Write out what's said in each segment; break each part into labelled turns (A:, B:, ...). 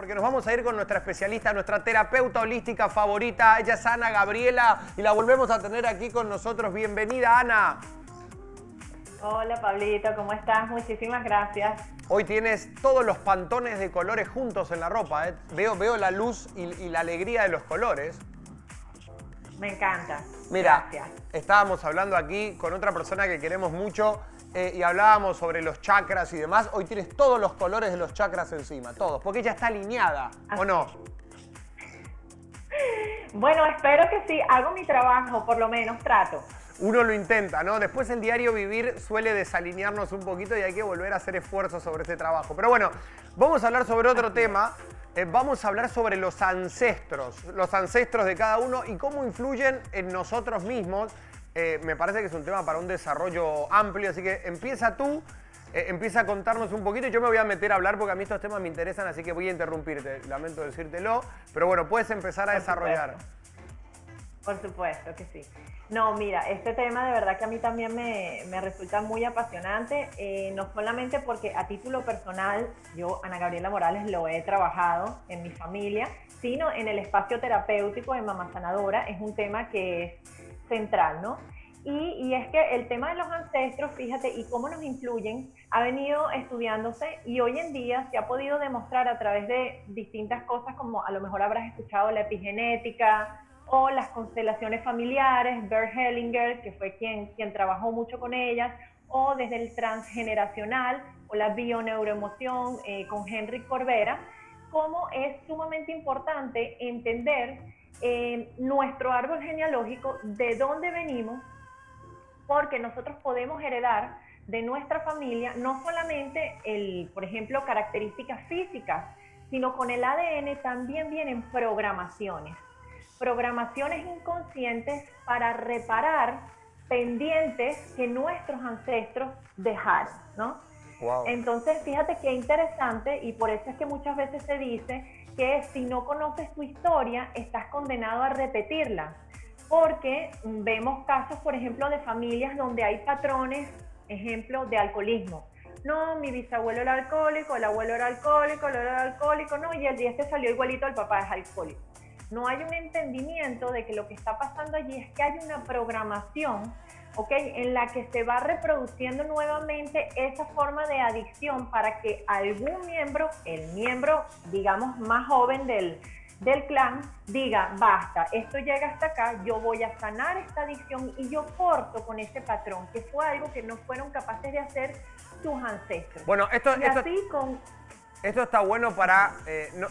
A: porque nos vamos a ir con nuestra especialista, nuestra terapeuta holística favorita. Ella es Ana Gabriela y la volvemos a tener aquí con nosotros. Bienvenida, Ana.
B: Hola, Pablito, ¿cómo estás? Muchísimas gracias.
A: Hoy tienes todos los pantones de colores juntos en la ropa, ¿eh? Veo la luz y la alegría de los colores.
B: Me encanta.
A: Mira,
B: gracias.
A: Estábamos hablando aquí con otra persona que queremos mucho y hablábamos sobre los chakras y demás. Hoy tienes todos los colores de los chakras encima, todos, porque ella está alineada, ¿o no?
B: Bueno, espero que sí. Hago mi trabajo, por lo menos trato.
A: Uno lo intenta, ¿no? Después el diario vivir suele desalinearnos un poquito y hay que volver a hacer esfuerzos sobre este trabajo. Pero bueno, vamos a hablar sobre otro tema. Vamos a hablar sobre los ancestros de cada uno y cómo influyen en nosotros mismos. Me parece que es un tema para un desarrollo amplio, así que empieza tú, empieza a contarnos un poquito y yo me voy a meter a hablar porque a mí estos temas me interesan, así que voy a interrumpirte, lamento decírtelo, pero bueno, puedes empezar a desarrollar.
B: Por supuesto que sí. No, mira, este tema de verdad que a mí también me resulta muy apasionante, no solamente porque a título personal yo, Ana Gabriela Morales, lo he trabajado en mi familia, sino en el espacio terapéutico de Mamá Sanadora. Es un tema que es central, ¿no? Y es que el tema de los ancestros, fíjate, y cómo nos influyen, ha venido estudiándose y hoy en día se ha podido demostrar a través de distintas cosas, como a lo mejor habrás escuchado la epigenética, o las constelaciones familiares, Bert Hellinger, que fue quien trabajó mucho con ellas, o desde el transgeneracional, o la bioneuroemoción con Henry Corbera, cómo es sumamente importante entender nuestro árbol genealógico, de dónde venimos, porque nosotros podemos heredar de nuestra familia no solamente, por ejemplo, características físicas, sino con el ADN también vienen programaciones inconscientes para reparar pendientes que nuestros ancestros dejaron, ¿no?
A: Wow.
B: Entonces, fíjate qué interesante, y por eso es que muchas veces se dice que si no conoces tu historia, estás condenado a repetirla, porque vemos casos, por ejemplo, de familias donde hay patrones, ejemplo, de alcoholismo. No, mi bisabuelo era alcohólico, el abuelo era alcohólico, no, y el día salió igualito, el papá es alcohólico. No hay un entendimiento de que lo que está pasando allí es que hay una programación, ¿ok?, en la que se va reproduciendo nuevamente esa forma de adicción para que algún miembro, el miembro, digamos, más joven del clan, diga, basta, esto llega hasta acá, yo voy a sanar esta adicción y yo corto con ese patrón, que fue algo que no fueron capaces de hacer sus ancestros.
A: Bueno, esto está bueno para,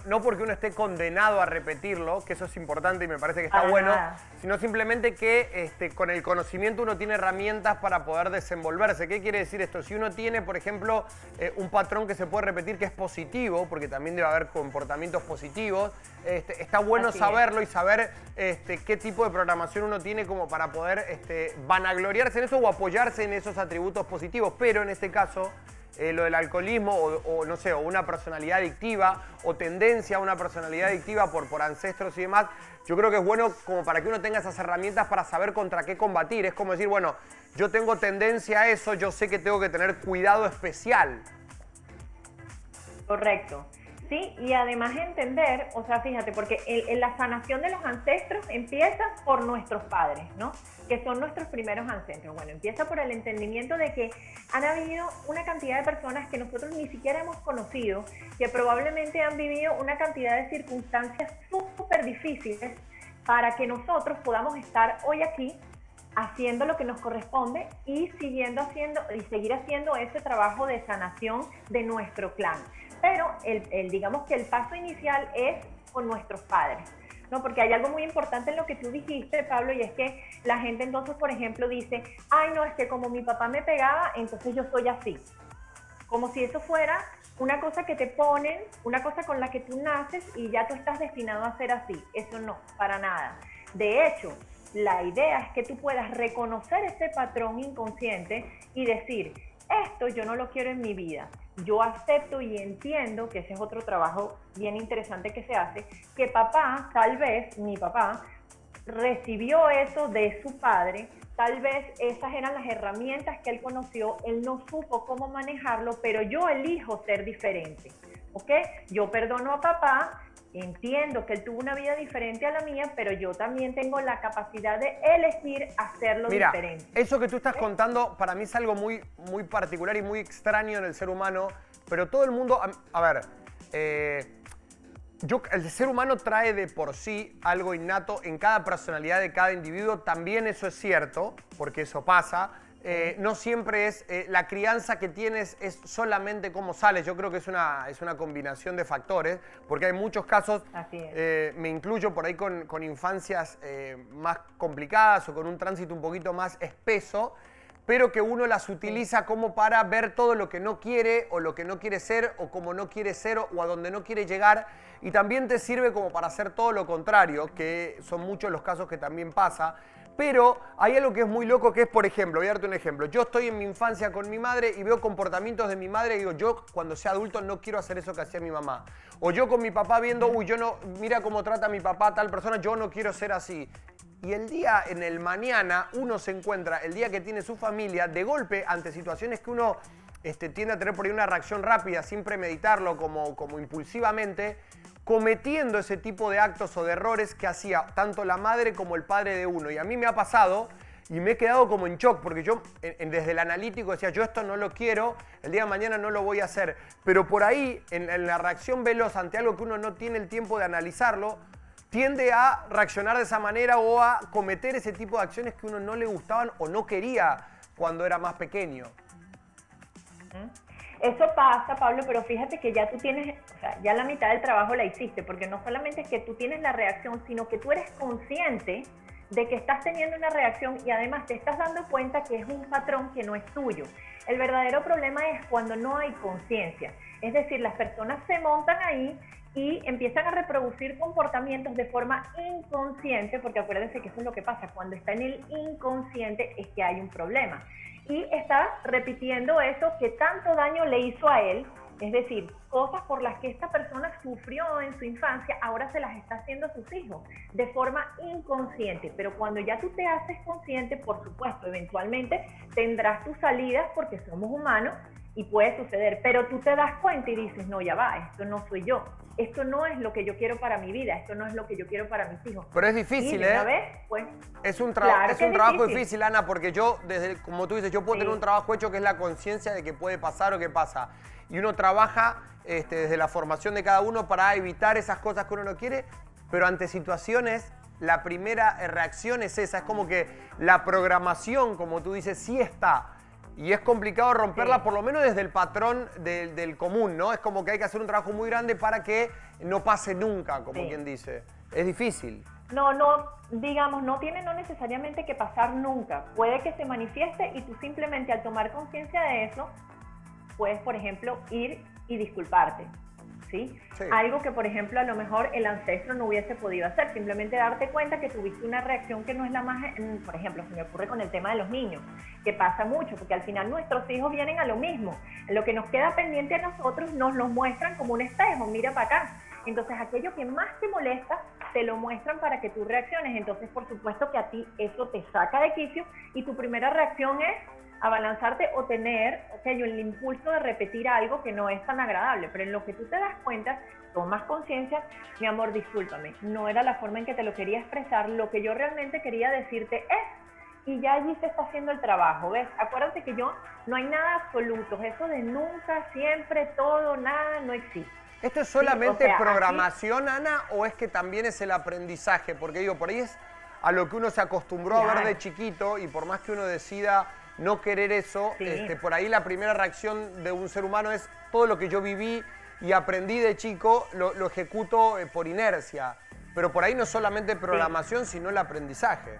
A: no porque uno esté condenado a repetirlo, que eso es importante y me parece que está bueno, sino simplemente que con el conocimiento uno tiene herramientas para poder desenvolverse. ¿Qué quiere decir esto? Si uno tiene, por ejemplo, un patrón que se puede repetir que es positivo, porque también debe haber comportamientos positivos, está bueno saberlo y saber qué tipo de programación uno tiene como para poder vanagloriarse en eso o apoyarse en esos atributos positivos. Pero en este caso, lo del alcoholismo o no sé, o una personalidad adictiva o tendencia a una personalidad adictiva por ancestros y demás, yo creo que es bueno como para que uno tenga esas herramientas para saber contra qué combatir. Es como decir, bueno, yo tengo tendencia a eso, yo sé que tengo que tener cuidado especial.
B: Correcto. Sí, y además entender, o sea, fíjate, porque la sanación de los ancestros empieza por nuestros padres, ¿no? Que son nuestros primeros ancestros. Bueno, empieza por el entendimiento de que han habido una cantidad de personas que nosotros ni siquiera hemos conocido, que probablemente han vivido una cantidad de circunstancias súper difíciles para que nosotros podamos estar hoy aquí haciendo lo que nos corresponde y seguir haciendo ese trabajo de sanación de nuestro clan. Pero digamos que el paso inicial es con nuestros padres, ¿no? Porque hay algo muy importante en lo que tú dijiste, Pablo, y es que la gente entonces, por ejemplo, dice, ay, no, es que como mi papá me pegaba, entonces yo soy así. Como si eso fuera una cosa que te ponen, una cosa con la que tú naces y ya tú estás destinado a ser así. Eso no, para nada. De hecho, la idea es que tú puedas reconocer ese patrón inconsciente y decir, esto yo no lo quiero en mi vida. Yo acepto y entiendo, que ese es otro trabajo bien interesante que se hace, que papá, tal vez mi papá, recibió eso de su padre, tal vez esas eran las herramientas que él conoció, él no supo cómo manejarlo, pero yo elijo ser diferente. ¿ok? Yo perdono a papá, entiendo que él tuvo una vida diferente a la mía, pero yo también tengo la capacidad de elegir hacerlo diferente.
A: Eso que tú estás contando para mí es algo muy, muy particular y muy extraño en el ser humano, pero todo el mundo, a ver, el ser humano trae de por sí algo innato en cada personalidad de cada individuo, también eso es cierto, porque eso pasa. No siempre es la crianza que tienes es solamente cómo sales. Yo creo que es una combinación de factores, porque hay muchos casos, me incluyo por ahí con infancias más complicadas o con un tránsito un poquito más espeso, pero que uno las utiliza como para ver todo lo que no quiere o lo que no quiere ser o como no quiere ser o a donde no quiere llegar, y también te sirve como para hacer todo lo contrario, que son muchos los casos que también pasa. Pero hay algo que es muy loco, que es, por ejemplo, voy a darte un ejemplo. Yo estoy en mi infancia con mi madre y veo comportamientos de mi madre y digo, yo cuando sea adulto no quiero hacer eso que hacía mi mamá. O yo con mi papá viendo, uy, yo no, mira cómo trata a mi papá a tal persona, yo no quiero ser así. Y el día, en el mañana, uno se encuentra, el día que tiene su familia, de golpe, ante situaciones que uno tiende a tener por ahí una reacción rápida, sin premeditarlo, como impulsivamente, cometiendo ese tipo de actos o de errores que hacía tanto la madre como el padre de uno. Y a mí me ha pasado y me he quedado como en shock, porque yo desde el analítico decía, yo esto no lo quiero, el día de mañana no lo voy a hacer. Pero por ahí, en la reacción veloz ante algo que uno no tiene el tiempo de analizarlo, tiende a reaccionar de esa manera o a cometer ese tipo de acciones que uno no le gustaban o no quería cuando era más pequeño.
B: Eso pasa, Pablo, pero fíjate que ya tú tienes, o sea, ya la mitad del trabajo la hiciste, porque no solamente es que tú tienes la reacción, sino que tú eres consciente de que estás teniendo una reacción y además te estás dando cuenta que es un patrón que no es tuyo. El verdadero problema es cuando no hay conciencia, es decir, las personas se montan ahí y empiezan a reproducir comportamientos de forma inconsciente, porque acuérdense que eso es lo que pasa, cuando está en el inconsciente es que hay un problema. Y está repitiendo eso que tanto daño le hizo a él, es decir, cosas por las que esta persona sufrió en su infancia, ahora se las está haciendo a sus hijos, de forma inconsciente. Pero cuando ya tú te haces consciente, por supuesto, eventualmente tendrás tus salidas porque somos humanos y puede suceder, pero tú te das cuenta y dices, no, ya va, esto no soy yo. Esto no es lo que yo quiero para mi vida, esto no es lo que yo quiero para mis hijos.
A: Pero es difícil,
B: ¿eh? Vez, pues,
A: es un trabajo difícil, Ana, porque yo, como tú dices, yo puedo tener un trabajo hecho que es la conciencia de que puede pasar o que pasa. Y uno trabaja desde la formación de cada uno para evitar esas cosas que uno no quiere, pero ante situaciones, la primera reacción es esa. Es como que la programación, como tú dices, sí está. Y es complicado romperla, por lo menos desde el patrón del común, ¿no? Es como que hay que hacer un trabajo muy grande para que no pase nunca, como quien dice. Es difícil.
B: No, digamos, no tiene necesariamente que pasar nunca. Puede que se manifieste y tú simplemente al tomar conciencia de eso, puedes, por ejemplo, ir y disculparte. ¿Sí? Algo que, por ejemplo, a lo mejor el ancestro no hubiese podido hacer, simplemente darte cuenta que tuviste una reacción que no es la más, por ejemplo, se me ocurre con el tema de los niños, que pasa mucho, porque al final nuestros hijos vienen a lo mismo, lo que nos queda pendiente a nosotros nos lo muestran como un espejo, mira para acá, entonces aquello que más te molesta, te lo muestran para que tú reacciones, entonces por supuesto que a ti eso te saca de quicio y tu primera reacción es abalanzarte o tener el impulso de repetir algo que no es tan agradable, pero en lo que tú te das cuenta, tomas conciencia, mi amor, discúlpame, no era la forma en que te lo quería expresar, lo que yo realmente quería decirte es, y ya allí se está haciendo el trabajo, ¿ves? Acuérdate que no hay nada absoluto, eso de nunca, siempre, todo, nada, no existe.
A: ¿Esto es solamente programación, Ana, o es que también es el aprendizaje? Porque digo, por ahí es a lo que uno se acostumbró a ver de chiquito y por más que uno decida no querer eso, por ahí la primera reacción de un ser humano es todo lo que yo viví y aprendí de chico, lo ejecuto por inercia. Pero por ahí no solamente programación, sino el aprendizaje.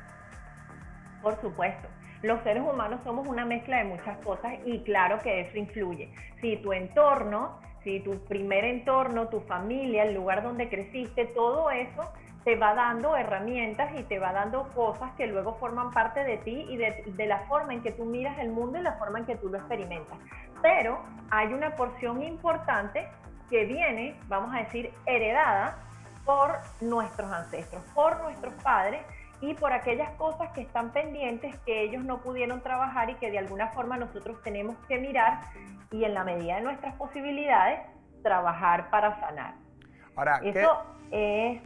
B: Por supuesto. Los seres humanos somos una mezcla de muchas cosas y claro que eso influye. Si tu entorno, si tu primer entorno, tu familia, el lugar donde creciste, todo eso te va dando herramientas y te va dando cosas que luego forman parte de ti y de la forma en que tú miras el mundo y la forma en que tú lo experimentas. Pero hay una porción importante que viene, vamos a decir, heredada por nuestros ancestros, por nuestros padres y por aquellas cosas que están pendientes que ellos no pudieron trabajar y que de alguna forma nosotros tenemos que mirar y en la medida de nuestras posibilidades trabajar para sanar.
A: Ahora,
B: eso es...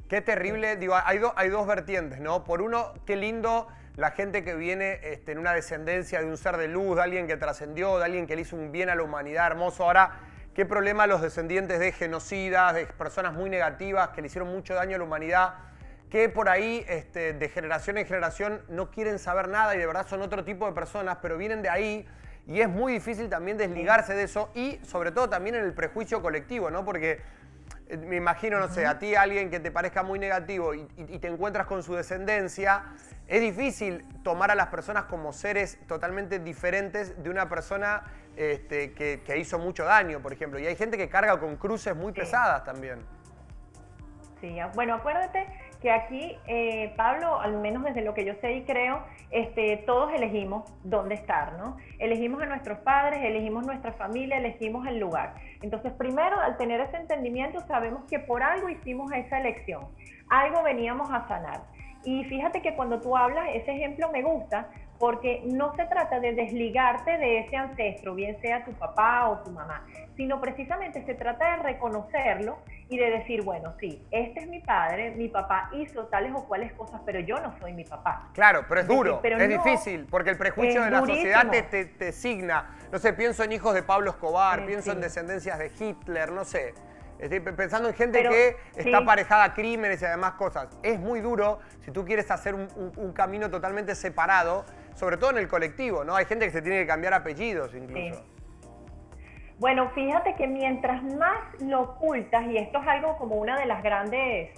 A: Qué terrible, digo, hay dos vertientes, ¿no? Por uno, qué lindo la gente que viene en una descendencia de un ser de luz, de alguien que trascendió, de alguien que le hizo un bien a la humanidad hermoso. Ahora, qué problema los descendientes de genocidas, de personas muy negativas que le hicieron mucho daño a la humanidad, que por ahí, de generación en generación, no quieren saber nada y de verdad son otro tipo de personas, pero vienen de ahí y es muy difícil también desligarse de eso y sobre todo también en el prejuicio colectivo, ¿no? Porque me imagino, no sé, a ti alguien que te parezca muy negativo y te encuentras con su descendencia, es difícil tomar a las personas como seres totalmente diferentes de una persona que hizo mucho daño, por ejemplo. Y hay gente que carga con cruces muy pesadas también.
B: Sí, bueno, acuérdate que aquí, Pablo, al menos desde lo que yo sé y creo, todos elegimos dónde estar, ¿no? Elegimos a nuestros padres, elegimos nuestra familia, elegimos el lugar. Entonces, primero, al tener ese entendimiento, sabemos que por algo hicimos esa elección, algo veníamos a sanar. Y fíjate que cuando tú hablas, ese ejemplo me gusta, porque no se trata de desligarte de ese ancestro, bien sea tu papá o tu mamá, sino precisamente se trata de reconocerlo y de decir, bueno, sí, este es mi padre, mi papá hizo tales o cuales cosas, pero yo no soy mi papá.
A: Claro, pero es duro,
B: pero
A: es
B: no,
A: difícil, porque el prejuicio de la sociedad te signa. No sé, pienso en hijos de Pablo Escobar, pienso en descendencias de Hitler, no sé. Estoy pensando en gente que está aparejada a crímenes y además cosas. Es muy duro si tú quieres hacer un camino totalmente separado, sobre todo en el colectivo, ¿no? Hay gente que se tiene que cambiar apellidos incluso.
B: Sí. Bueno, fíjate que mientras más lo ocultas, y esto es algo como una de las grandes,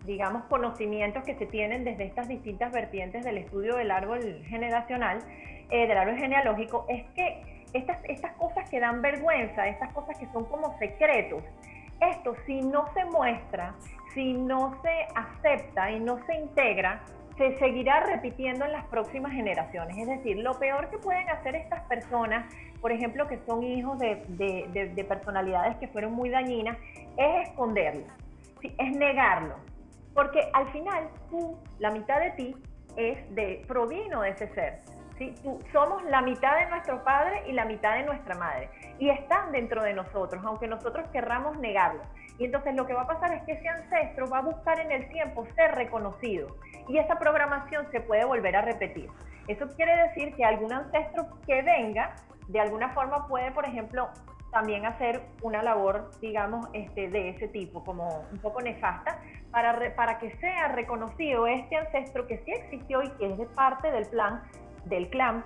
B: digamos, conocimientos que se tienen desde estas distintas vertientes del estudio del árbol generacional, del árbol genealógico, es que estas cosas que dan vergüenza, estas cosas que son como secretos, esto si no se muestra, si no se acepta y no se integra, se seguirá repitiendo en las próximas generaciones. Es decir, lo peor que pueden hacer estas personas, por ejemplo, que son hijos de personalidades que fueron muy dañinas, es esconderlo, ¿sí? Es negarlo. Porque al final tú, la mitad de ti, provino de ese ser. ¿Sí? Somos la mitad de nuestro padre y la mitad de nuestra madre. Y están dentro de nosotros, aunque nosotros querramos negarlo. Y entonces lo que va a pasar es que ese ancestro va a buscar en el tiempo ser reconocido. Y esa programación se puede volver a repetir. Eso quiere decir que algún ancestro que venga, de alguna forma puede, por ejemplo, también hacer una labor, digamos, de ese tipo, como un poco nefasta, para que sea reconocido este ancestro que sí existió y que es de parte del clan,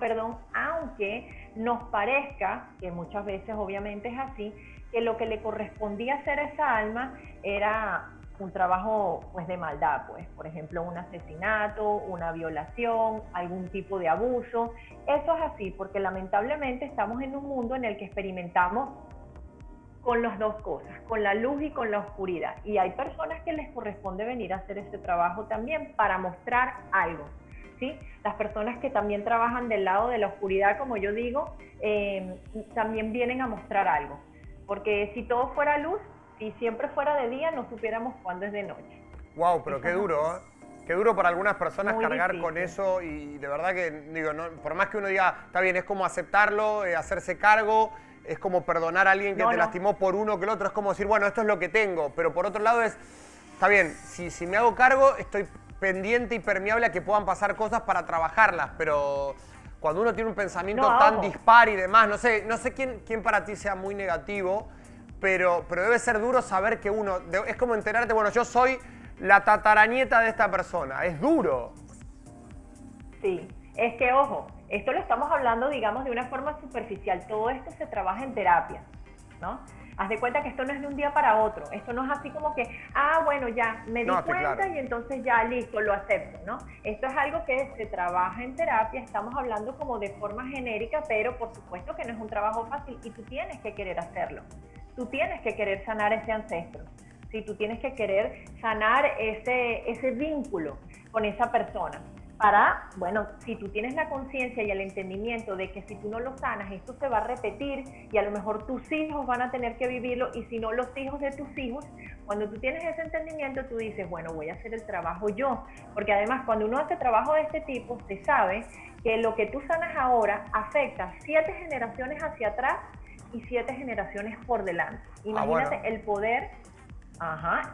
B: aunque nos parezca, que muchas veces obviamente es así, que lo que le correspondía hacer a esa alma era un trabajo pues de maldad, pues, por ejemplo, un asesinato, una violación, algún tipo de abuso. Eso es así, porque lamentablemente estamos en un mundo en el que experimentamos con las dos cosas, con la luz y con la oscuridad. Y hay personas que les corresponde venir a hacer ese trabajo también para mostrar algo. ¿Sí? Las personas que también trabajan del lado de la oscuridad, como yo digo, también vienen a mostrar algo. Porque si todo fuera luz, si siempre fuera de día, no supiéramos cuándo es de noche.
A: Wow, pero qué duro, ¿eh? Qué duro para algunas personas
B: muy
A: cargar
B: difícil.
A: con eso y de verdad que, digo, no, por más que uno diga, está bien, es como aceptarlo, hacerse cargo, es como perdonar a alguien que te lastimó por uno que el otro, es como decir, bueno, esto es lo que tengo, pero por otro lado está bien, si me hago cargo, estoy pendiente y permeable a que puedan pasar cosas para trabajarlas, pero cuando uno tiene un pensamiento tan dispar y demás, no sé quién para ti sea muy negativo, pero debe ser duro saber que uno, es como enterarte, bueno, yo soy la tataranieta de esta persona, es duro.
B: Sí, es que ojo, esto lo estamos hablando, digamos, de una forma superficial, todo esto se trabaja en terapia, ¿no? Haz de cuenta que esto no es de un día para otro, esto no es así como que, bueno, ya me di cuenta y entonces ya listo, lo acepto, ¿no? Esto es algo que se trabaja en terapia, estamos hablando como de forma genérica, pero por supuesto que no es un trabajo fácil y tú tienes que querer hacerlo, tú tienes que querer sanar ese ancestro, ¿sí? Tú tienes que querer sanar ese vínculo con esa persona. Para, bueno, si tú tienes la conciencia y el entendimiento de que si tú no lo sanas, esto se va a repetir y a lo mejor tus hijos van a tener que vivirlo y si no los hijos de tus hijos, cuando tú tienes ese entendimiento tú dices, bueno, voy a hacer el trabajo yo, porque además cuando uno hace trabajo de este tipo, se sabe que lo que tú sanas ahora afecta 7 generaciones hacia atrás y 7 generaciones por delante. Imagínate el poder,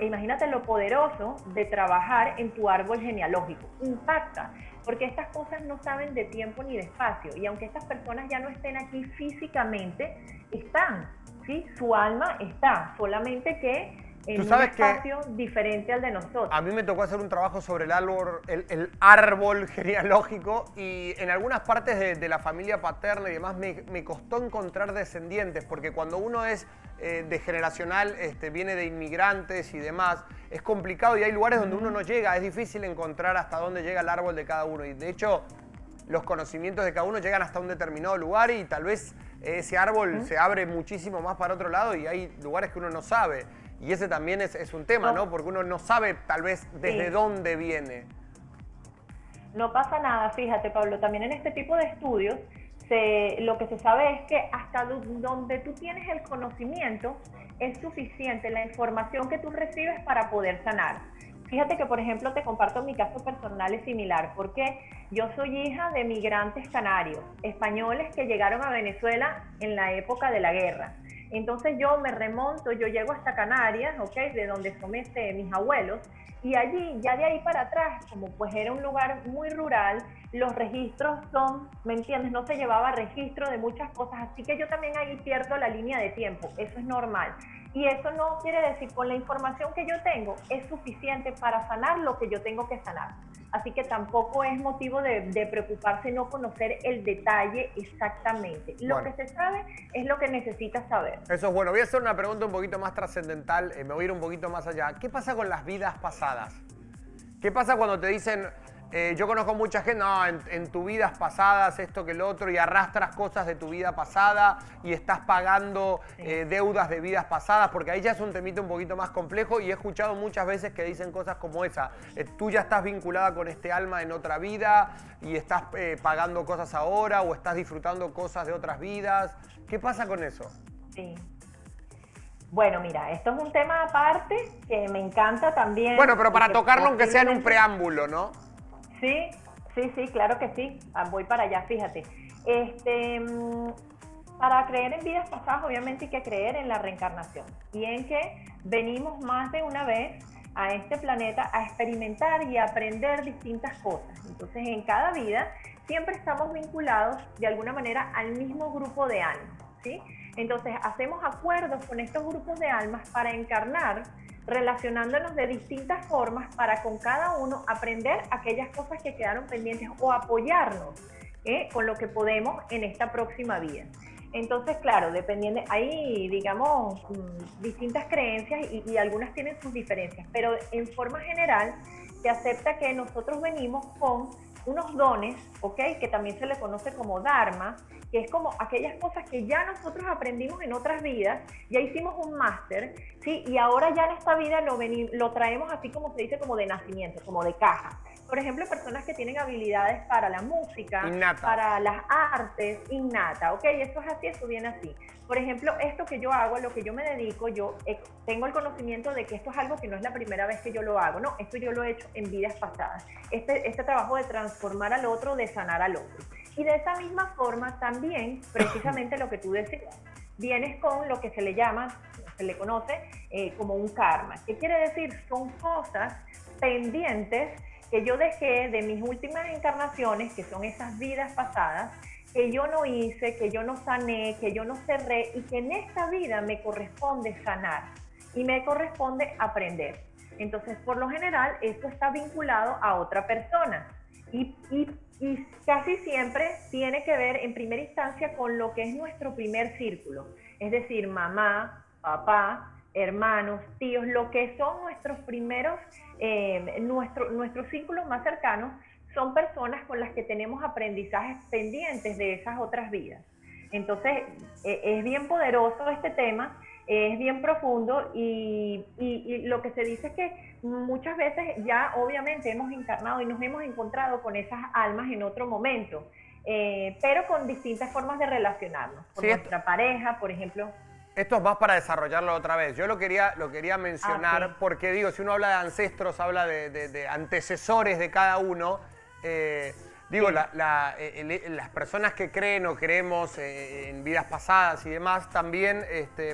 B: imagínate lo poderoso de trabajar en tu árbol genealógico. Impacta, porque estas cosas no saben de tiempo ni de espacio, y aunque estas personas ya no estén aquí físicamente, están, ¿sí? Su alma está, solamente que en un espacio diferente al de nosotros.
A: A mí me tocó hacer un trabajo sobre el árbol genealógico, y en algunas partes de la familia paterna y demás me costó encontrar descendientes, porque cuando uno es de generacional, viene de inmigrantes y demás, es complicado, y hay lugares donde uno no llega, es difícil encontrar hasta dónde llega el árbol de cada uno, y de hecho los conocimientos de cada uno llegan hasta un determinado lugar, y tal vez ese árbol se abre muchísimo más para otro lado, y hay lugares que uno no sabe. Y ese también es un tema, ¿no? Porque uno no sabe tal vez desde dónde viene.
B: No pasa nada, fíjate, Pablo, también en este tipo de estudios lo que se sabe es que hasta donde tú tienes el conocimiento es suficiente la información que tú recibes para poder sanar. Fíjate que, por ejemplo, te comparto mi caso personal, es similar, porque yo soy hija de migrantes canarios, españoles que llegaron a Venezuela en la época de la guerra. Entonces yo me remonto, yo llego hasta Canarias, de donde son mis abuelos, y allí, ya de ahí para atrás, como pues era un lugar muy rural, los registros son, ¿me entiendes? No se llevaba registro de muchas cosas, así que yo también ahí pierdo la línea de tiempo, eso es normal. Y eso no quiere decir, con la información que yo tengo, es suficiente para sanar lo que yo tengo que sanar. Así que tampoco es motivo de preocuparse no conocer el detalle exactamente. Lo que se sabe es lo que necesitas saber.
A: Eso es bueno. Voy a hacer una pregunta un poquito más trascendental, me voy a ir un poquito más allá. ¿Qué pasa con las vidas pasadas? ¿Qué pasa cuando te dicen, yo conozco mucha gente, no, en tu vidas pasadas esto que lo otro, y arrastras cosas de tu vida pasada y estás pagando deudas de vidas pasadas? Porque ahí ya es un temita un poquito más complejo, y he escuchado muchas veces que dicen cosas como esa. Tú ya estás vinculada con este alma en otra vida y estás pagando cosas ahora, o estás disfrutando cosas de otras vidas. ¿Qué pasa con eso?
B: Sí. Bueno, mira, esto es un tema aparte que me encanta también.
A: Bueno, pero para tocarlo aunque sea en un preámbulo, ¿no?
B: Sí, claro que sí. Voy para allá, fíjate. Para creer en vidas pasadas, obviamente hay que creer en la reencarnación y en que venimos más de una vez a este planeta a experimentar y a aprender distintas cosas. Entonces, en cada vida siempre estamos vinculados de alguna manera al mismo grupo de almas, ¿sí? Entonces, hacemos acuerdos con estos grupos de almas para encarnar, relacionándonos de distintas formas para con cada uno aprender aquellas cosas que quedaron pendientes o apoyarnos con lo que podemos en esta próxima vida. Entonces, claro, dependiendo, hay, digamos, distintas creencias y algunas tienen sus diferencias, pero en forma general se acepta que nosotros venimos con unos dones, que también se le conoce como dharma, que es como aquellas cosas que ya nosotros aprendimos en otras vidas, ya hicimos un máster, ¿sí? Y ahora ya en esta vida lo traemos así como se dice, como de nacimiento, como de caja. Por ejemplo, personas que tienen habilidades para la música, para las artes, innata, eso es así, eso viene así. Por ejemplo, esto que yo hago, a lo que yo me dedico, yo tengo el conocimiento de que esto es algo que no es la primera vez que yo lo hago, no, esto yo lo he hecho en vidas pasadas. Este trabajo de transformar al otro, de sanar al otro. Y de esa misma forma también, precisamente lo que tú decías, vienes con lo que se le llama, se le conoce como un karma. ¿Qué quiere decir? Son cosas pendientes que yo dejé de mis últimas encarnaciones, que son esas vidas pasadas, que yo no hice, que yo no sané, que yo no cerré, y que en esta vida me corresponde sanar y me corresponde aprender. Entonces, por lo general, esto está vinculado a otra persona y casi siempre tiene que ver en primera instancia con lo que es nuestro primer círculo, es decir, mamá, papá, hermanos, tíos, lo que son nuestros primeros, nuestros círculos más cercanos, son personas con las que tenemos aprendizajes pendientes de esas otras vidas. Entonces, es bien poderoso este tema, es bien profundo y lo que se dice es que muchas veces ya obviamente hemos encarnado y nos hemos encontrado con esas almas en otro momento, pero con distintas formas de relacionarnos, con nuestra pareja, por ejemplo.
A: Esto es más para desarrollarlo otra vez. Yo lo quería mencionar porque, digo, si uno habla de ancestros, habla de antecesores de cada uno. Digo, las personas que creen o creemos en vidas pasadas y demás, también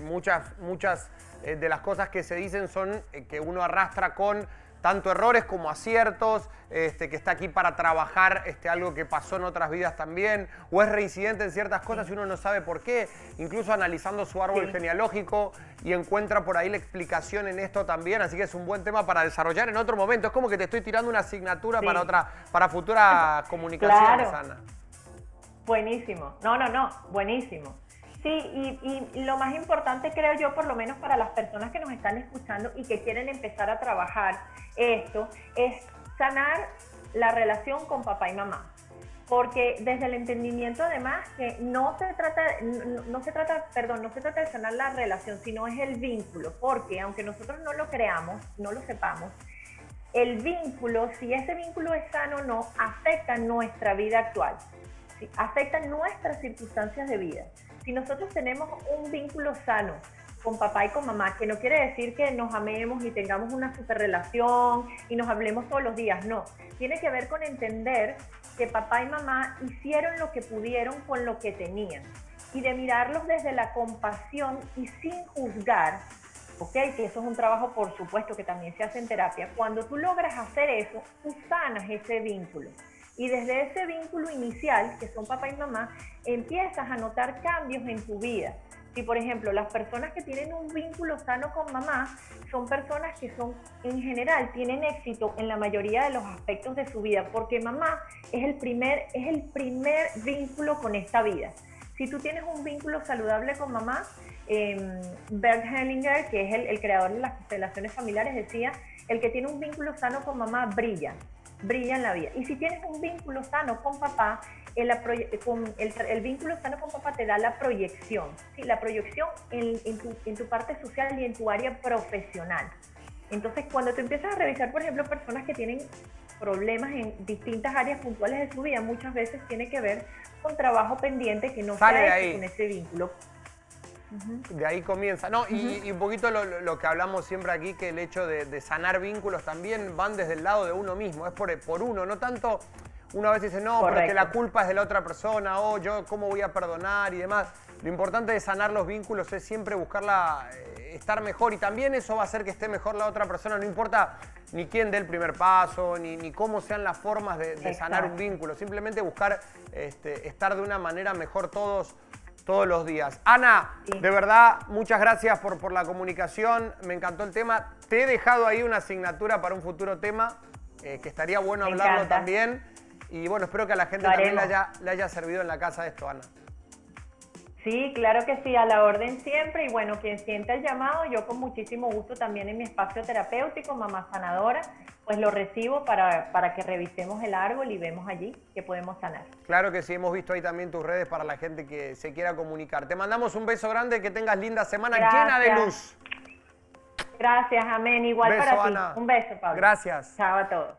A: muchas de las cosas que se dicen son que uno arrastra con tanto errores como aciertos, que está aquí para trabajar algo que pasó en otras vidas también, o es reincidente en ciertas cosas y uno no sabe por qué, incluso analizando su árbol genealógico y encuentra por ahí la explicación en esto también, así que es un buen tema para desarrollar en otro momento. Es como que te estoy tirando una asignatura para futuras comunicaciones, Ana.
B: Buenísimo. No, buenísimo. Sí, y lo más importante creo yo, por lo menos para las personas que nos están escuchando y que quieren empezar a trabajar esto, es sanar la relación con papá y mamá. Porque desde el entendimiento además que no se trata de sanar la relación, sino es el vínculo, porque aunque nosotros no lo creamos, no lo sepamos, el vínculo, si ese vínculo es sano o no, afecta nuestra vida actual, ¿sí? Afecta nuestras circunstancias de vida. Si nosotros tenemos un vínculo sano con papá y con mamá, que no quiere decir que nos amemos y tengamos una super relación y nos hablemos todos los días, no. Tiene que ver con entender que papá y mamá hicieron lo que pudieron con lo que tenían y de mirarlos desde la compasión y sin juzgar, ¿ok? Que eso es un trabajo, por supuesto, que también se hace en terapia. Cuando tú logras hacer eso, tú sanas ese vínculo. Y desde ese vínculo inicial, que son papá y mamá, empiezas a notar cambios en tu vida. Si, por ejemplo, las personas que tienen un vínculo sano con mamá son personas que en general, tienen éxito en la mayoría de los aspectos de su vida, porque mamá es el primer vínculo con esta vida. Si tú tienes un vínculo saludable con mamá, Bert Hellinger, que es el creador de las constelaciones familiares, decía, el que tiene un vínculo sano con mamá brilla en la vida. Y si tienes un vínculo sano con papá, el vínculo sano con papá te da la proyección, ¿sí? La proyección en tu parte social y en tu área profesional. Entonces, cuando tú empiezas a revisar, por ejemplo, personas que tienen problemas en distintas áreas puntuales de su vida, muchas veces tiene que ver con trabajo pendiente que no se ha hecho con ese vínculo.
A: De ahí comienza. No, y un poquito lo que hablamos siempre aquí, que el hecho de sanar vínculos también van desde el lado de uno mismo, es por uno, no tanto uno a veces dice, no, porque la culpa es de la otra persona, o yo cómo voy a perdonar y demás. Lo importante de sanar los vínculos es siempre buscarla, estar mejor, y también eso va a hacer que esté mejor la otra persona, no importa ni quién dé el primer paso, ni cómo sean las formas de sanar un vínculo, simplemente buscar estar de una manera mejor todos los días. Ana, de verdad, muchas gracias por la comunicación, me encantó el tema. Te he dejado ahí una asignatura para un futuro tema, que estaría bueno hablarlo también. Y bueno, espero que a la gente también le haya servido en la casa esto, Ana.
B: Sí, claro que sí, a la orden siempre. Y bueno, quien sienta el llamado, yo con muchísimo gusto también en mi espacio terapéutico, Mamá Sanadora, pues lo recibo para que revisemos el árbol y vemos allí que podemos sanar.
A: Claro que sí, hemos visto ahí también tus redes para la gente que se quiera comunicar. Te mandamos un beso grande, que tengas linda semana llena de luz.
B: Gracias, amén. Igual beso, para ti. Ana. Un beso, Pablo.
A: Gracias.
B: Chao a todos.